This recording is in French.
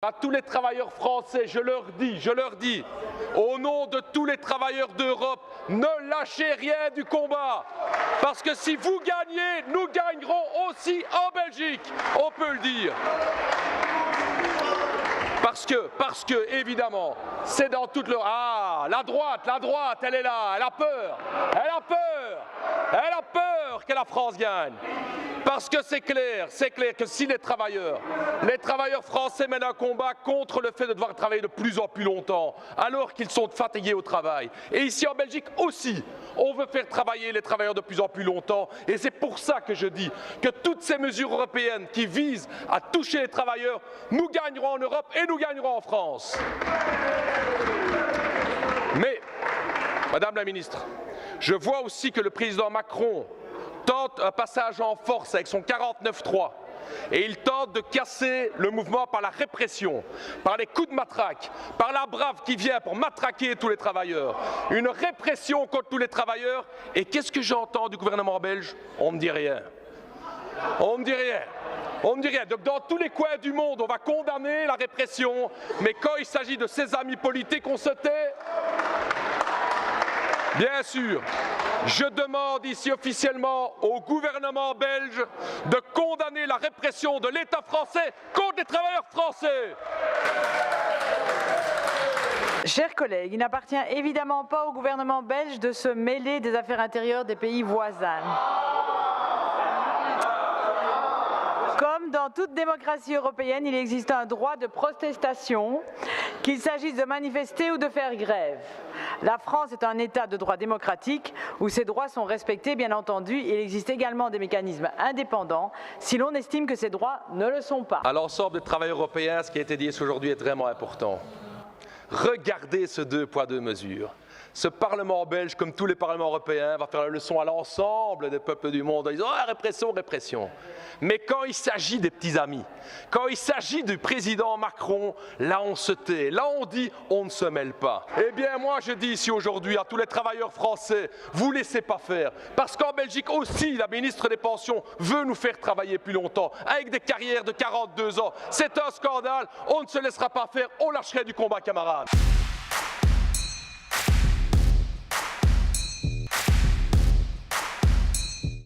À tous les travailleurs français, je leur dis, au nom de tous les travailleurs d'Europe, ne lâchez rien du combat. Parce que si vous gagnez, nous gagnerons aussi en Belgique, on peut le dire. Parce que évidemment, c'est dans toute leur... Ah, la droite, elle est là, elle a peur que la France gagne. Parce que c'est clair que si les travailleurs français mènent un combat contre le fait de devoir travailler de plus en plus longtemps, alors qu'ils sont fatigués au travail. Et ici en Belgique aussi, on veut faire travailler les travailleurs de plus en plus longtemps. Et c'est pour ça que je dis que toutes ces mesures européennes qui visent à toucher les travailleurs, nous gagnerons en Europe et nous gagnerons en France. Mais, Madame la Ministre, je vois aussi que le président Macron tente un passage en force avec son 49-3 et il tente de casser le mouvement par la répression, par les coups de matraque, par la brave qui vient pour matraquer tous les travailleurs. Une répression contre tous les travailleurs. Et qu'est-ce que j'entends du gouvernement belge? On ne me dit rien. On ne me dit rien. On ne me dit rien. Donc dans tous les coins du monde, on va condamner la répression, mais quand il s'agit de ses amis politiques, on se tait. Bien sûr, je demande ici officiellement au gouvernement belge de condamner la répression de l'État français contre les travailleurs français. Chers collègues, il n'appartient évidemment pas au gouvernement belge de se mêler des affaires intérieures des pays voisins. Comme dans toute démocratie européenne, il existe un droit de protestation, qu'il s'agisse de manifester ou de faire grève. La France est un État de droit démocratique où ces droits sont respectés, bien entendu. Il existe également des mécanismes indépendants si l'on estime que ces droits ne le sont pas. À l'ensemble des travailleurs européens, ce qui a été dit aujourd'hui est vraiment important. Regardez ce 2 poids 2 mesures. Ce Parlement belge, comme tous les parlements européens, va faire la leçon à l'ensemble des peuples du monde en disant « Ah, répression, répression ». Mais quand il s'agit des petits amis, quand il s'agit du président Macron, là on se tait, là on dit « on ne se mêle pas ». Eh bien moi je dis ici aujourd'hui à tous les travailleurs français, vous laissez pas faire. Parce qu'en Belgique aussi, la ministre des Pensions veut nous faire travailler plus longtemps, avec des carrières de 42 ans. C'est un scandale, on ne se laissera pas faire, on lâcherait du combat, camarades.